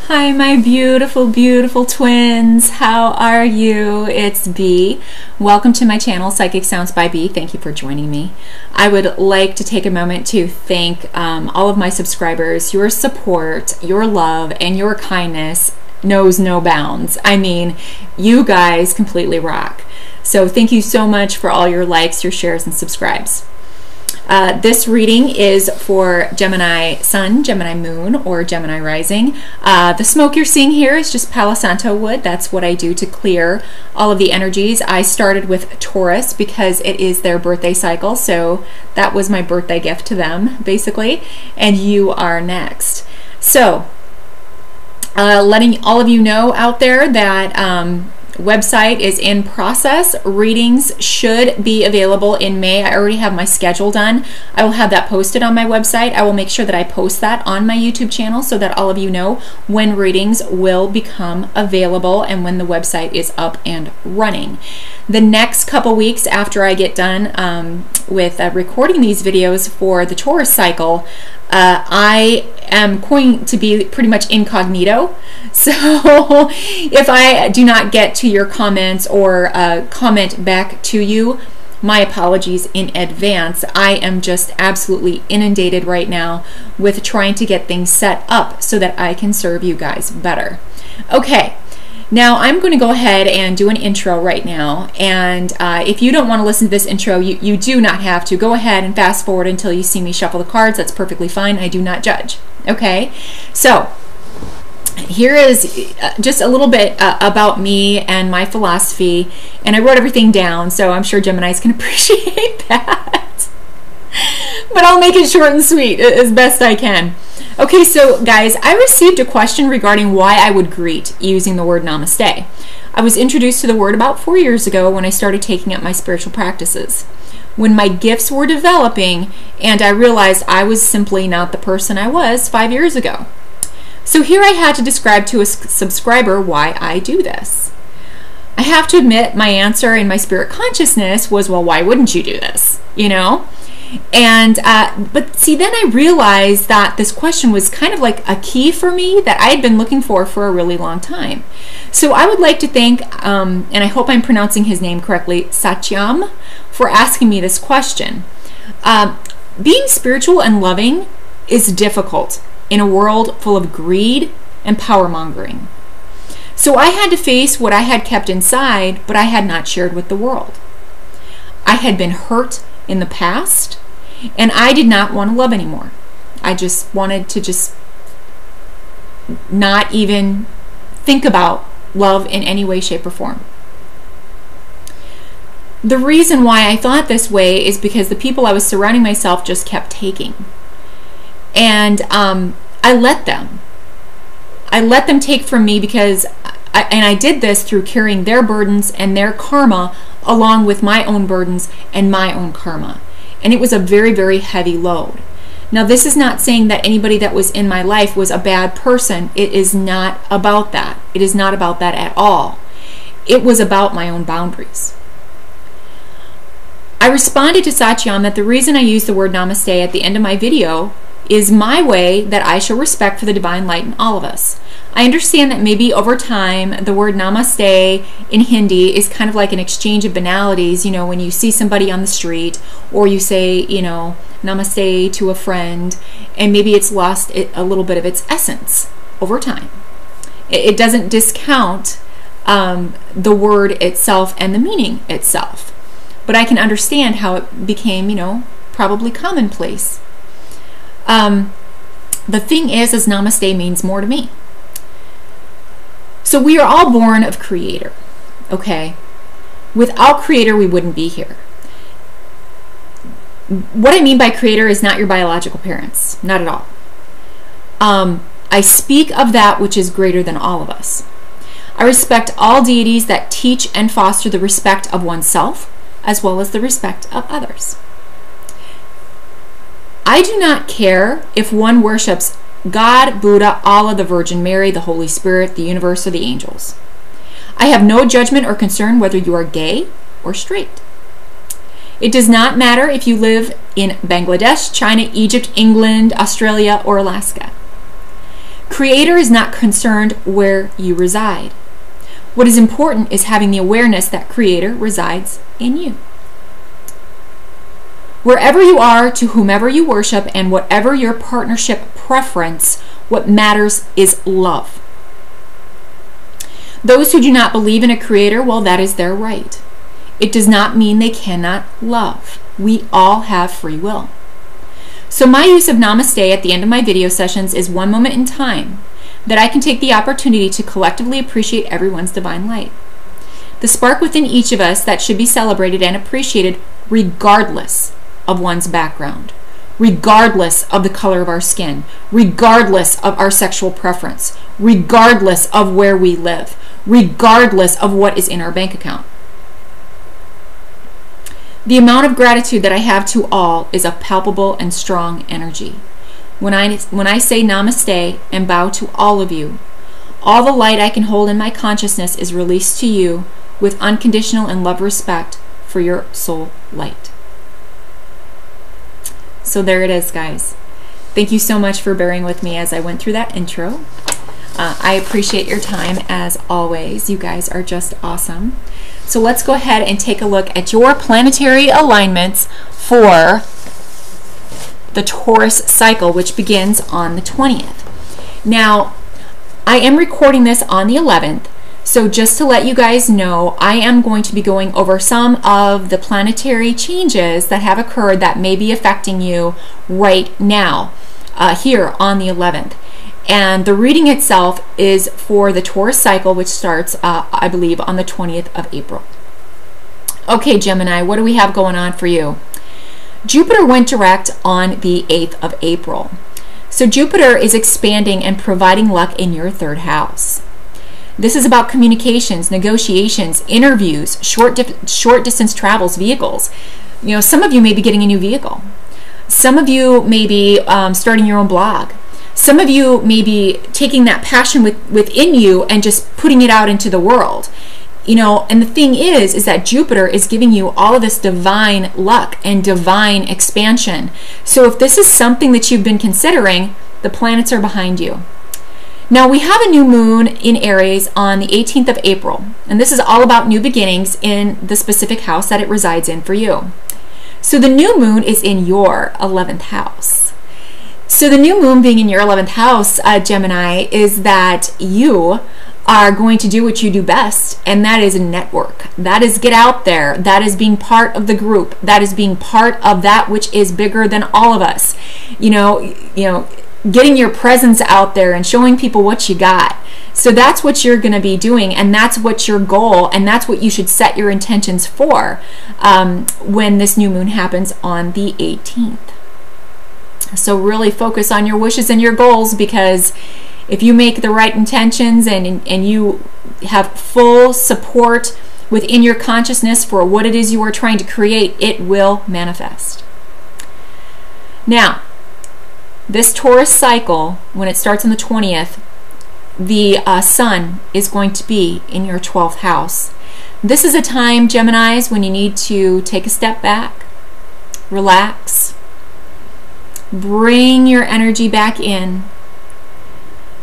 Hi, my beautiful, beautiful twins. How are you? It's Bee. Welcome to my channel, Psychic Sounds by Bee. Thank you for joining me. I would like to take a moment to thank all of my subscribers. Your support, your love, and your kindness knows no bounds. I mean, you guys completely rock. So thank you so much for all your likes, your shares, and subscribes. This reading is for Gemini Sun, Gemini Moon, or Gemini Rising. The smoke you're seeing here is just Palo Santo wood. That's what I do to clear all of the energies. I started with Taurus because it is their birthday cycle, so that was my birthday gift to them, basically. And you are next. So, letting all of you know out there that website is in process. Readings should be available in May. I already have my schedule done. I will have that posted on my website. I will make sure that I post that on my YouTube channel so that all of you know when readings will become available and when the website is up and running. The next couple weeks after I get done with recording these videos for the Taurus cycle, I am going to be pretty much incognito. So if I do not get to your comments or comment back to you, my apologies in advance. I am just absolutely inundated right now with trying to get things set up so that I can serve you guys better. Okay. Now I'm going to go ahead and do an intro right now, and if you don't want to listen to this intro, you do not have to. Go ahead and fast forward until you see me shuffle the cards. That's perfectly fine. I do not judge. Okay, so here is just a little bit about me and my philosophy, and I wrote everything down, so I'm sure Geminis can appreciate that. But I'll make it short and sweet as best I can. Okay, so guys, I received a question regarding why I would greet using the word namaste. I was introduced to the word about 4 years ago when I started taking up my spiritual practices. When my gifts were developing and I realized I was simply not the person I was 5 years ago. So here I had to describe to a subscriber why I do this. I have to admit my answer in my spirit consciousness was, well, why wouldn't you do this? You know? And but see, then I realized that this question was kind of like a key for me that I had been looking for a really long time. So I would like to thank, and I hope I'm pronouncing his name correctly, Satyam, for asking me this question. Being spiritual and loving is difficult in a world full of greed and power mongering. So I had to face what I had kept inside, but I had not shared with the world. I had been hurt in the past, and I did not want to love anymore. I just wanted to just not even think about love in any way, shape, or form. The reason why I thought this way is because the people I was surrounding myself just kept taking. And I let them. I let them take from me because I did this through carrying their burdens and their karma along with my own burdens and my own karma. And it was a very, very heavy load. Now, this is not saying that anybody that was in my life was a bad person. It is not about that. It is not about that at all. It was about my own boundaries. I responded to Satyam that the reason I used the word namaste at the end of my video is my way that I show respect for the divine light in all of us. I understand that maybe over time the word namaste in Hindi is kind of like an exchange of banalities, you know, when you see somebody on the street or you say, you know, namaste to a friend, and maybe it's lost a little bit of its essence over time. It doesn't discount the word itself and the meaning itself, but I can understand how it became, you know, probably commonplace. The thing is namaste means more to me. So we are all born of Creator, okay? Without Creator, we wouldn't be here. What I mean by Creator is not your biological parents, not at all. I speak of that which is greater than all of us. I respect all deities that teach and foster the respect of oneself as well as the respect of others. I do not care if one worships God, Buddha, Allah, the Virgin Mary, the Holy Spirit, the universe, or the angels. I have no judgment or concern whether you are gay or straight. It does not matter if you live in Bangladesh, China, Egypt, England, Australia, or Alaska. Creator is not concerned where you reside. What is important is having the awareness that Creator resides in you. Wherever you are, to whomever you worship, and whatever your partnership preference, what matters is love. Those who do not believe in a Creator, well, that is their right. It does not mean they cannot love. We all have free will. So my use of Namaste at the end of my video sessions is one moment in time that I can take the opportunity to collectively appreciate everyone's divine light. The spark within each of us that should be celebrated and appreciated regardless of one's background, regardless of the color of our skin, regardless of our sexual preference, regardless of where we live, regardless of what is in our bank account. The amount of gratitude that I have to all is a palpable and strong energy. When I say Namaste and bow to all of you, all the light I can hold in my consciousness is released to you with unconditional and love respect for your soul light. So there it is, guys. Thank you so much for bearing with me as I went through that intro. I appreciate your time as always. You guys are just awesome. So let's go ahead and take a look at your planetary alignments for the Taurus cycle, which begins on the 20th. Now, I am recording this on the 11th, so just to let you guys know, I am going to be going over some of the planetary changes that have occurred that may be affecting you right now, here on the 11th. And the reading itself is for the Taurus cycle, which starts, I believe, on the 20th of April. Okay, Gemini, what do we have going on for you? Jupiter went direct on the 8th of April. So Jupiter is expanding and providing luck in your 3rd house. This is about communications, negotiations, interviews, short distance travels, vehicles. You know, some of you may be getting a new vehicle. Some of you may be starting your own blog. Some of you may be taking that passion within you and just putting it out into the world. You know, and the thing is that Jupiter is giving you all of this divine luck and divine expansion. So if this is something that you've been considering, the planets are behind you. Now we have a new moon in Aries on the 18th of April, and this is all about new beginnings in the specific house that it resides in for you. So the new moon is in your 11th house. So the new moon being in your 11th house, Gemini, is that you are going to do what you do best, and that is network. That is get out there. That is being part of the group. That is being part of that which is bigger than all of us. You know, getting your presence out there and showing people what you got. So that's what you're going to be doing, and that's what your goal, and that's what you should set your intentions for when this new moon happens on the 18th. So really focus on your wishes and your goals, because if you make the right intentions and you have full support within your consciousness for what it is you are trying to create, it will manifest. Now, this Taurus cycle, when it starts on the 20th, the sun is going to be in your 12th house. This is a time, Geminis, when you need to take a step back, relax, bring your energy back in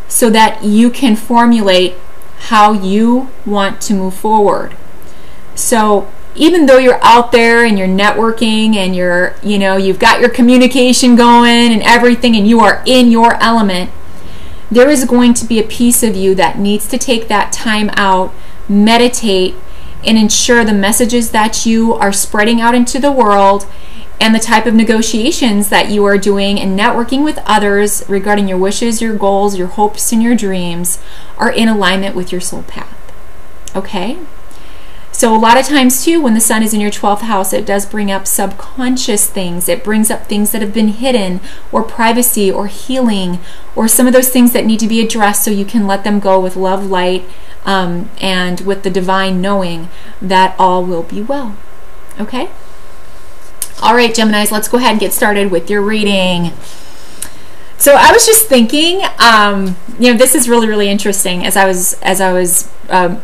so that you can formulate how you want to move forward. So even though you're out there and you're networking and you've got your communication going and everything, and you are in your element, there is going to be a piece of you that needs to take that time out, meditate, and ensure the messages that you are spreading out into the world and the type of negotiations that you are doing and networking with others regarding your wishes, your goals, your hopes, and your dreams are in alignment with your soul path. Okay? So a lot of times too, when the sun is in your 12th house, it does bring up subconscious things. It brings up things that have been hidden, or privacy, or healing, or some of those things that need to be addressed so you can let them go with love, light, and with the divine knowing that all will be well. Okay? All right, Geminis, let's go ahead and get started with your reading. So I was just thinking, this is really, really interesting. As I was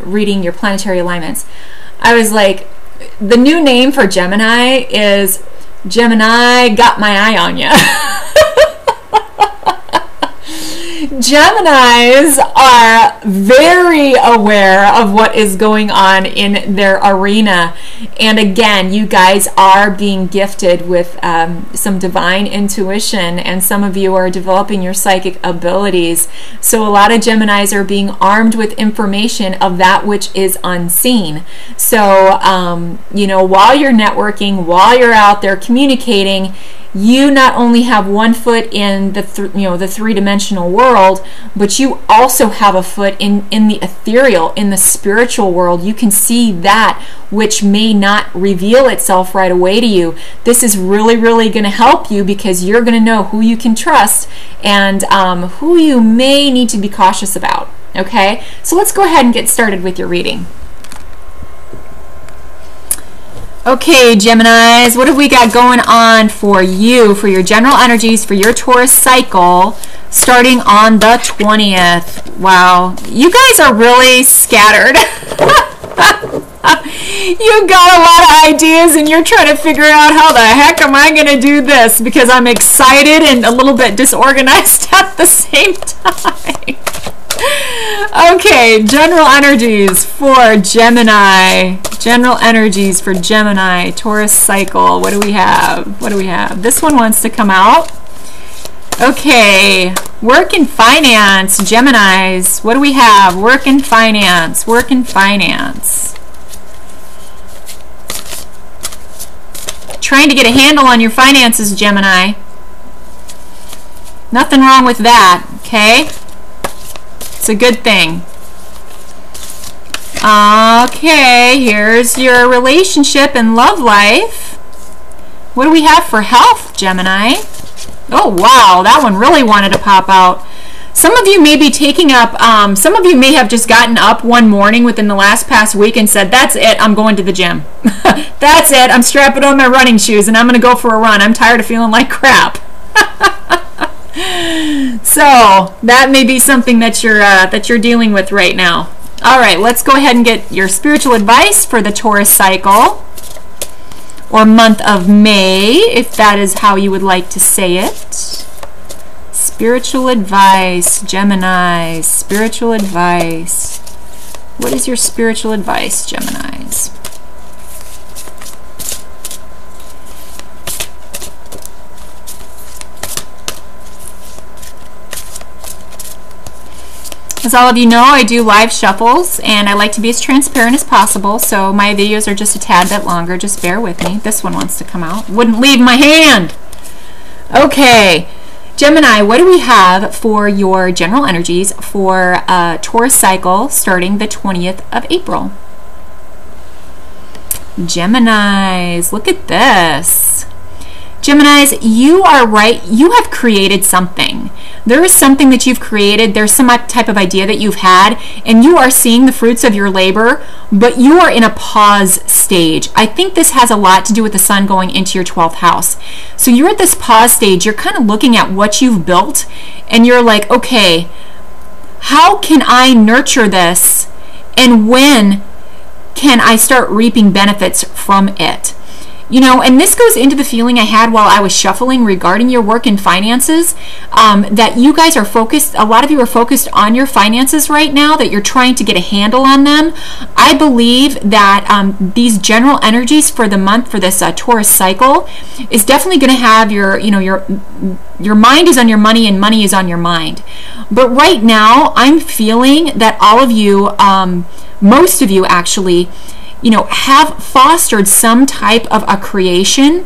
reading your planetary alignments, I was like, the new name for Gemini is Gemini got my eye on ya. Geminis are very aware of what is going on in their arena. And again, you guys are being gifted with some divine intuition, and some of you are developing your psychic abilities. So a lot of Geminis are being armed with information of that which is unseen. So, you know, while you're networking, while you're out there communicating, you not only have one foot in the the three-dimensional world, but you also have a foot in the ethereal, in the spiritual world. You can see that which may not reveal itself right away to you. This is really, really going to help you, because you're going to know who you can trust and who you may need to be cautious about. Okay, so let's go ahead and get started with your reading. Okay, Geminis, what have we got going on for you, for your general energies, for your Taurus cycle, starting on the 20th? Wow, you guys are really scattered. You got a lot of ideas, and you're trying to figure out, how the heck am I going to do this? Because I'm excited and a little bit disorganized at the same time. Okay, general energies for Gemini. General energies for Gemini, Taurus cycle. What do we have? What do we have? This one wants to come out. Okay, work and finance, Geminis. What do we have? Work and finance, work and finance. Trying to get a handle on your finances, Gemini. Nothing wrong with that, okay? It's a good thing. Okay, here's your relationship and love life. What do we have for health, Gemini? Oh, wow, that one really wanted to pop out. Some of you may be taking up, some of you may have just gotten up one morning within the past week and said, that's it, I'm going to the gym. That's it, I'm strapping on my running shoes and I'm going to go for a run. I'm tired of feeling like crap. So that may be something that you're dealing with right now. All right, let's go ahead and get your spiritual advice for the Taurus cycle, or month of May, if that is how you would like to say it. Spiritual advice, Gemini. Spiritual advice. What is your spiritual advice, Geminis? As all of you know, I do live shuffles, and I like to be as transparent as possible, so my videos are just a tad bit longer. Just bear with me. This one wants to come out. Wouldn't leave my hand. Okay, Gemini, what do we have for your general energies for Taurus cycle starting the 20th of April? Geminis, look at this. Geminis, you are right. You have created something. There is something that you've created. There's some type of idea that you've had, and you are seeing the fruits of your labor, but you are in a pause stage. I think this has a lot to do with the sun going into your 12th house. So you're at this pause stage. You're kind of looking at what you've built, and you're like, okay, how can I nurture this, and when can I start reaping benefits from it? You know, and this goes into the feeling I had while I was shuffling regarding your work and finances, that you guys are focused, a lot of you are focused on your finances right now, that you're trying to get a handle on them. I believe that these general energies for the month, for this Taurus cycle, is definitely going to have your, you know, your mind is on your money and money is on your mind. But right now, I'm feeling that all of you, most of you actually, you know, have fostered some type of a creation,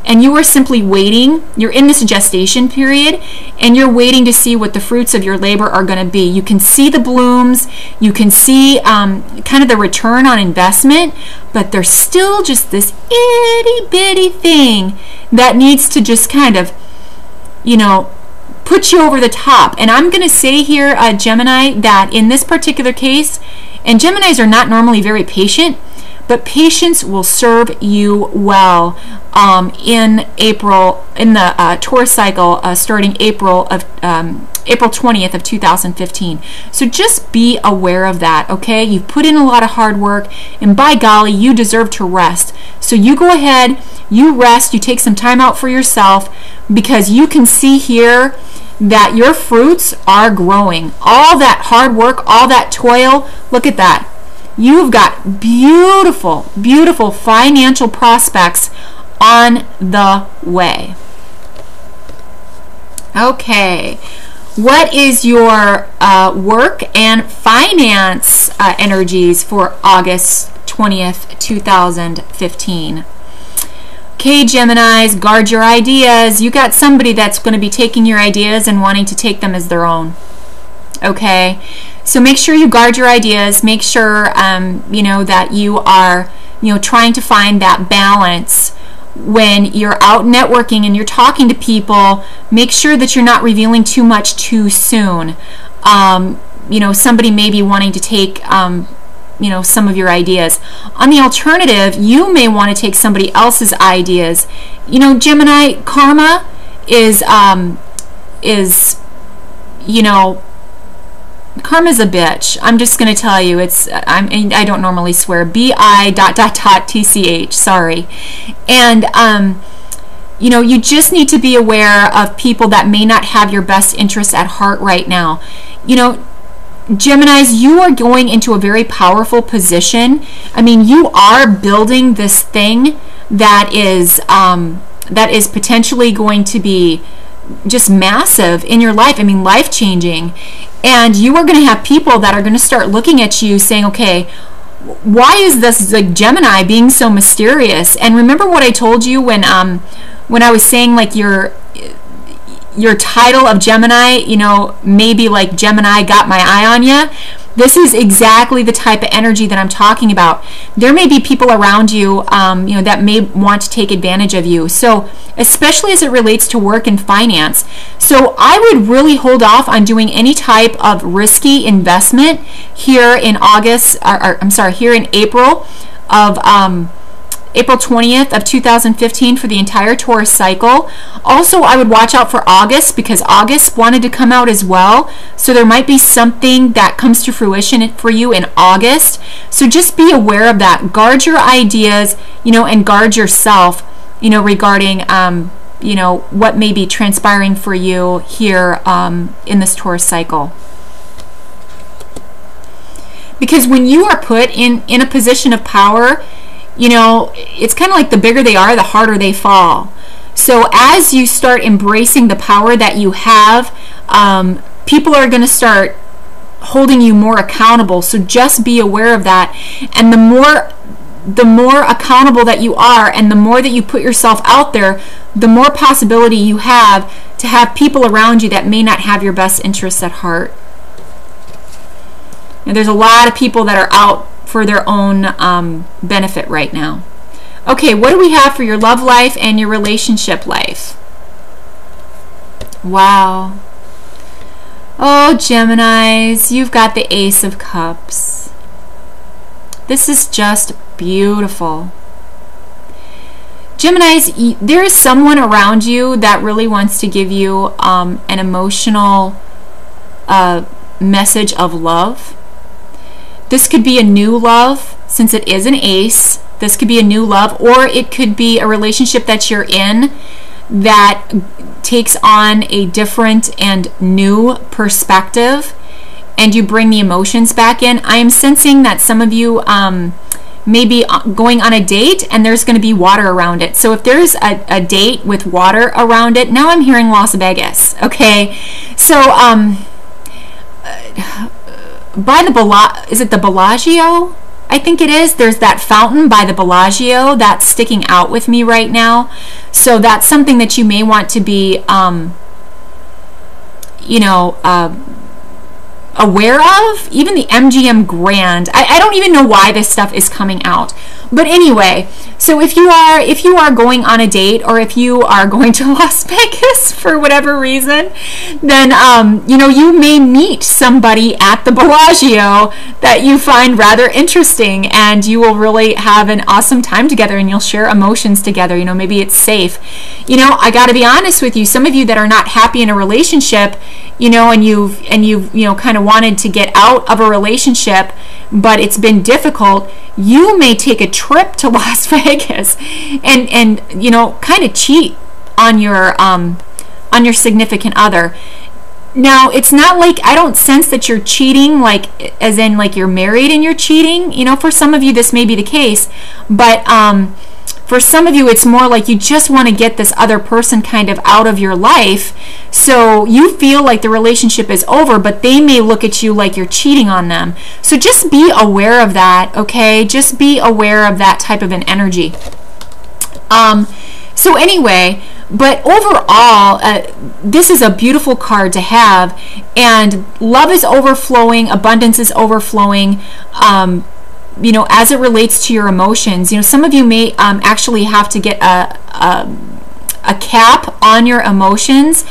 and you are simply waiting. You're in this gestation period, and you're waiting to see what the fruits of your labor are going to be. You can see the blooms, you can see kind of the return on investment, but there's still just this itty bitty thing that needs to just kind of, you know, put you over the top. And I'm going to say here, Gemini, that in this particular case, and Geminis are not normally very patient, but patience will serve you well in April, in the Taurus cycle, starting April 20th of 2015. So just be aware of that, okay? You've put in a lot of hard work, and by golly, you deserve to rest. So you go ahead, you rest, you take some time out for yourself, because you can see here that your fruits are growing. All that hard work, all that toil, look at that. You've got beautiful, beautiful financial prospects on the way. Okay, what is your work and finance energies for August 20th, 2015? Okay, Geminis, guard your ideas. You got somebody that's going to be taking your ideas and wanting to take them as their own. Okay, so make sure you guard your ideas. Make sure you know, that you are, you know, trying to find that balance when you're out networking and you're talking to people. Make sure that you're not revealing too much too soon. You know, somebody may be wanting to take you know, some of your ideas. On the alternative, you may want to take somebody else's ideas. You know, Gemini, karma is you know, karma's a bitch. I'm just going to tell you, it's I don't normally swear. bi.tch, sorry. And you know, you just need to be aware of people that may not have your best interests at heart right now. You know, Geminis, you are going into a very powerful position. I mean, you are building this thing that is potentially going to be just massive in your life. I mean, life-changing. And you are going to have people that are going to start looking at you saying, okay, why is this, like, Gemini being so mysterious? And remember what I told you when I was saying, like, your title of Gemini, you know, maybe like Gemini got my eye on you. This is exactly the type of energy that I'm talking about. There may be people around you, you know, that may want to take advantage of you. So, especially as it relates to work and finance. So, I would really hold off on doing any type of risky investment here in August, or I'm sorry, here in April of April 20th of 2015 for the entire Taurus cycle. Also, I would watch out for August, because August wanted to come out as well. So there might be something that comes to fruition for you in August. So just be aware of that. Guard your ideas, you know, and guard yourself, you know, regarding, you know, what may be transpiring for you here in this Taurus cycle. Because when you are put in a position of power, you know, it's kind of like the bigger they are, the harder they fall. So as you start embracing the power that you have, people are going to start holding you more accountable. So just be aware of that. And the more accountable that you are, and the more that you put yourself out there, the more possibility you have to have people around you that may not have your best interests at heart. And there's a lot of people that are out for their own benefit right now. Okay, what do we have for your love life and your relationship life? Wow. Oh, Geminis, you've got the Ace of Cups. This is just beautiful. Geminis, there is someone around you that really wants to give you an emotional message of love. This could be a new love, since it is an ace. This could be a new love, or it could be a relationship that you're in that takes on a different and new perspective, and you bring the emotions back in. I am sensing that some of you may be going on a date, and there's going to be water around it. So if there's a date with water around it, now I'm hearing Las Vegas. Okay, so by the is it the Bellagio? I think it is. There's that fountain by the Bellagio that's sticking out with me right now. So that's something that you may want to be, you know, aware of. Even the MGM Grand. I don't even know why this stuff is coming out. But anyway, so if you are going on a date, or if you are going to Las Vegas for whatever reason, then you know, you may meet somebody at the Bellagio that you find rather interesting, and you will really have an awesome time together, and you'll share emotions together. You know, maybe it's safe. You know, I got to be honest with you. Some of you that are not happy in a relationship, you know, and you've you know, kind of wanted to get out of a relationship, but it's been difficult. You may take a trip to Las Vegas and you know, kind of cheat on your significant other. Now, it's not like, I don't sense that you're cheating, like, as in, like, you're married and you're cheating. You know, for some of you, this may be the case, but for some of you, it's more like you just want to get this other person kind of out of your life. So you feel like the relationship is over, but they may look at you like you're cheating on them. So just be aware of that, okay? Just be aware of that type of an energy. So anyway, but overall, this is a beautiful card to have, and love is overflowing, abundance is overflowing, you know, as it relates to your emotions. You know, some of you may actually have to get a cap on your emotions,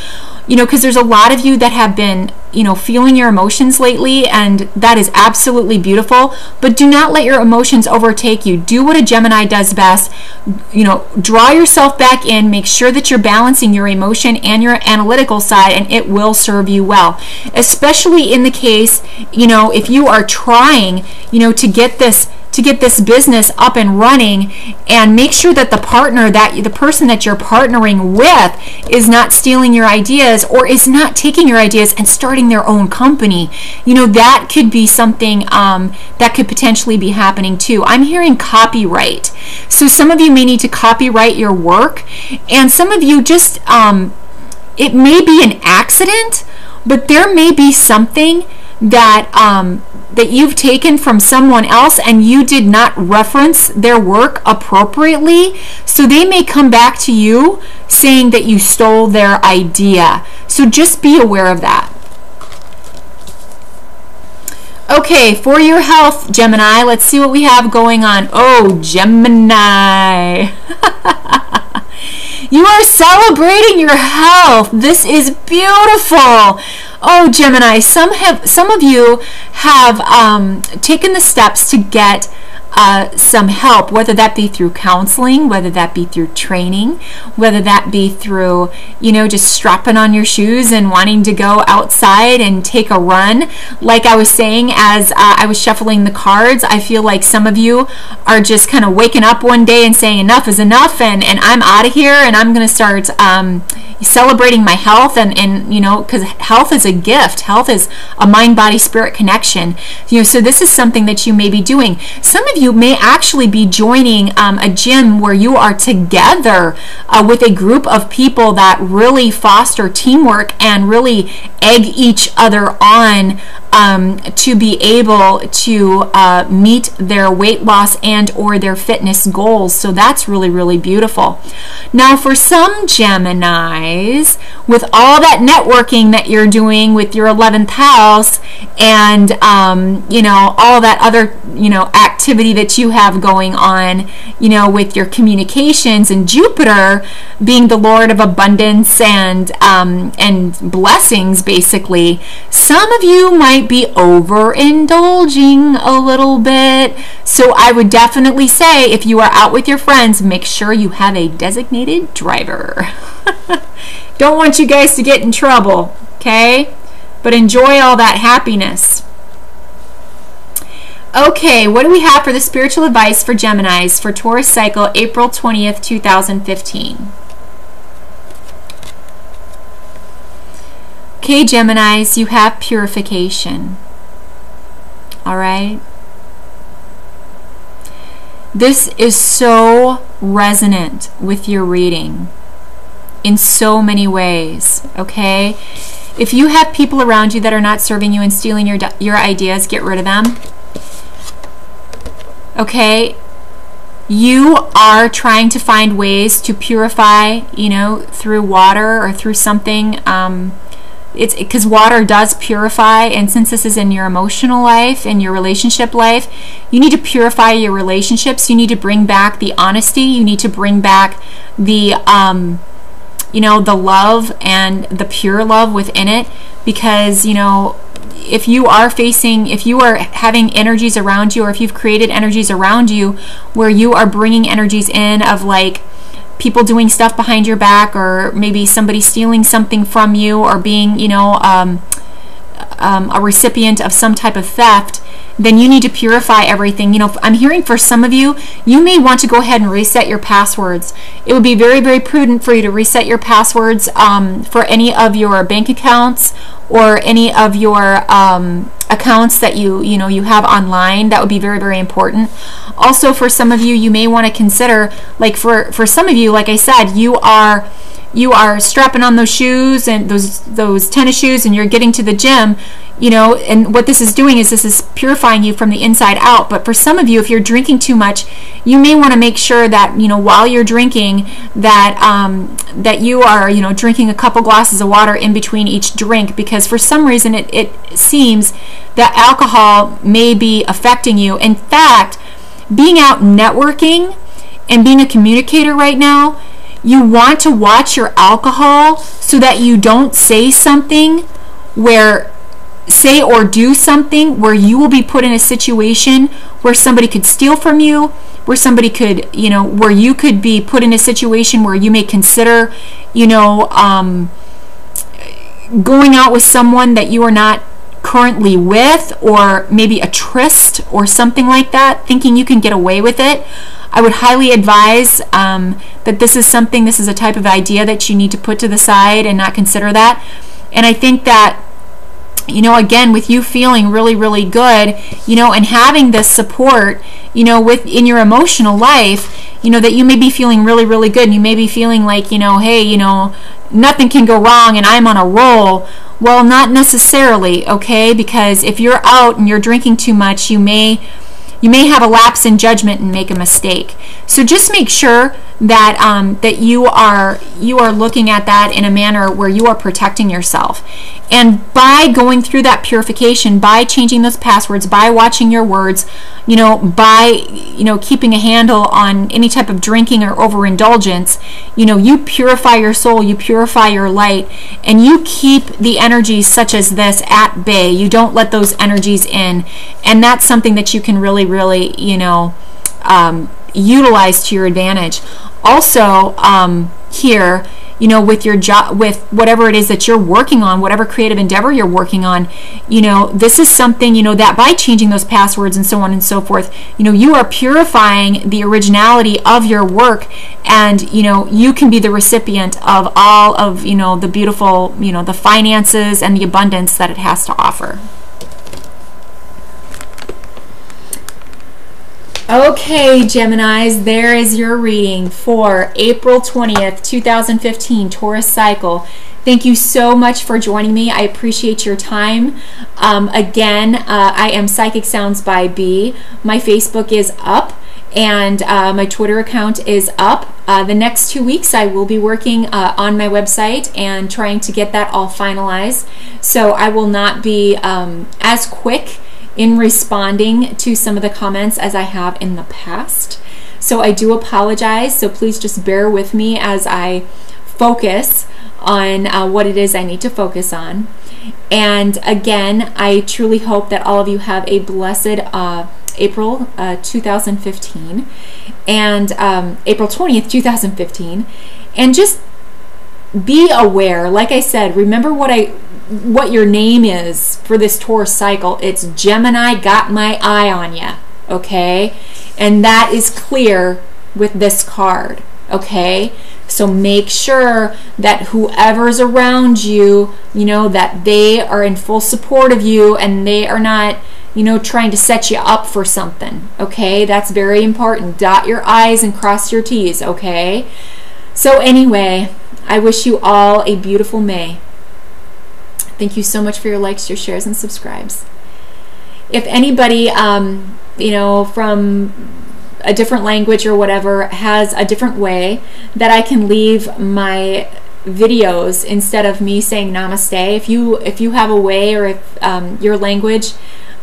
you know, because there's a lot of you that have been, you know, feeling your emotions lately, and that is absolutely beautiful. But do not let your emotions overtake you. Do what a Gemini does best. You know, draw yourself back in, make sure that you're balancing your emotion and your analytical side, and it will serve you well. Especially in the case, you know, if you are trying, you know, to get this business up and running, and make sure that the person that you're partnering with is not stealing your ideas, or is not taking your ideas and starting their own company. You know, that could be something that could potentially be happening too. I'm hearing copyright. So some of you may need to copyright your work, and some of you just, it may be an accident, but there may be something that that you've taken from someone else, and you did not reference their work appropriately. So they may come back to you saying that you stole their idea. So just be aware of that. Okay, for your health, Gemini, let's see what we have going on. Oh, Gemini. You are celebrating your health. This is beautiful. Oh, Gemini, some of you have taken the steps to get some help, whether that be through counseling, whether that be through training, whether that be through, you know, just strapping on your shoes and wanting to go outside and take a run. Like I was saying, as I was shuffling the cards, I feel like some of you are just kind of waking up one day and saying enough is enough, and I'm out of here, and I'm going to start celebrating my health, and you know, because health is a gift. Health is a mind, body, spirit connection. You know, so this is something that you may be doing. Some of you may actually be joining a gym where you are together with a group of people that really foster teamwork and really egg each other on to be able to meet their weight loss and or their fitness goals. So that's really, really beautiful. Now, for some Geminis, with all that networking that you're doing with your 11th house, and you know, all that other, you know, activity that you have going on, you know, with your communications, and Jupiter being the Lord of abundance and blessings, basically, some of you might be overindulging a little bit. So I would definitely say, if you are out with your friends, make sure you have a designated driver. Don't want you guys to get in trouble, okay? But enjoy all that happiness. Okay, what do we have for the spiritual advice for Geminis for Taurus cycle, April 20th, 2015? Okay, Geminis, you have purification. All right? This is so resonant with your reading in so many ways, okay? If you have people around you that are not serving you and stealing your ideas, get rid of them. Okay? You are trying to find ways to purify, you know, through water or through something. It's because water does purify, and since this is in your emotional life and your relationship life, you need to purify your relationships. You need to bring back the honesty. You need to bring back the you know, the love and the pure love within it, because, you know, if you are having energies around you, or if you've created energies around you where you are bringing energies in of like people doing stuff behind your back, or maybe somebody stealing something from you, or being, you know, a recipient of some type of theft, then you need to purify everything. You know, I'm hearing for some of you, you may want to go ahead and reset your passwords. It would be very, very prudent for you to reset your passwords for any of your bank accounts or any of your accounts that you know you have online. That would be very, very important. Also, for some of you, you may want to consider, like for some of you, like I said, you are strapping on those shoes and those tennis shoes, and you're getting to the gym, you know, and what this is doing is this is purifying you from the inside out. But for some of you, if you're drinking too much, you may want to make sure that, you know, while you're drinking, that that you are, you know, drinking a couple glasses of water in between each drink, because for some reason it seems that alcohol may be affecting you. In fact, being out networking and being a communicator right now, you want to watch your alcohol so that you don't say or do something where you will be put in a situation where somebody could steal from you, where somebody could, you know, where you could be put in a situation where you may consider, you know, going out with someone that you are not currently with, or maybe a tryst or something like that, thinking you can get away with it. I would highly advise that this is a type of idea that you need to put to the side and not consider that. And I think that, you know, again, with you feeling really, really good, you know, and having this support, you know, in your emotional life, you know, that you may be feeling really, really good, and you may be feeling like, you know, hey, you know, nothing can go wrong and I'm on a roll. Well, not necessarily, okay? Because if you're out and you're drinking too much, you may have a lapse in judgment and make a mistake. So just make sure that that you are looking at that in a manner where you are protecting yourself. And by going through that purification, by changing those passwords, by watching your words, you know, by, you know, keeping a handle on any type of drinking or overindulgence, you know, you purify your soul, you purify your light, and you keep the energies such as this at bay. You don't let those energies in, and that's something that you can really, really, you know, utilize to your advantage. Also, here, you know, with your job, with whatever it is that you're working on, whatever creative endeavor you're working on, you know, this is something, you know, that by changing those passwords and so on and so forth, you know, you are purifying the originality of your work, and, you know, you can be the recipient of all of, you know, the beautiful, you know, the finances and the abundance that it has to offer. Okay, Geminis, there is your reading for April 20th, 2015, Taurus cycle. Thank you so much for joining me. I appreciate your time. Again, I am Psychic Sounds by B. My Facebook is up, and my Twitter account is up. The next 2 weeks I will be working on my website and trying to get that all finalized. So I will not be as quick in responding to some of the comments as I have in the past. So I do apologize. So please just bear with me as I focus on what it is I need to focus on. And again, I truly hope that all of you have a blessed April 2015 and April 20th, 2015. And just be aware, like I said, remember what your name is for this Taurus cycle. It's Gemini, got my eye on ya, okay? And that is clear with this card, okay? So make sure that whoever's around you, you know, that they are in full support of you and they are not, you know, trying to set you up for something, okay? That's very important. Dot your I's and cross your T's, okay? So anyway, I wish you all a beautiful May. Thank you so much for your likes, your shares, and subscribes. If anybody, you know, from a different language or whatever has a different way that I can leave my videos instead of me saying namaste, if you have a way, or if your language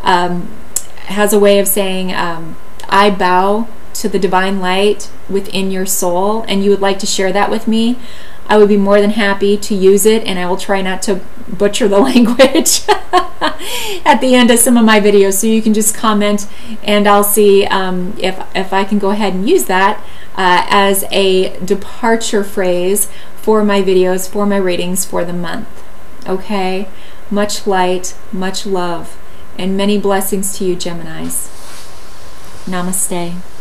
has a way of saying I bow to the divine light within your soul, and you would like to share that with me, I would be more than happy to use it, and I will try not to butcher the language at the end of some of my videos. So you can just comment, and I'll see if I can go ahead and use that as a departure phrase for my videos, for my readings for the month. Okay? Much light, much love, And many blessings to you, Geminis. Namaste.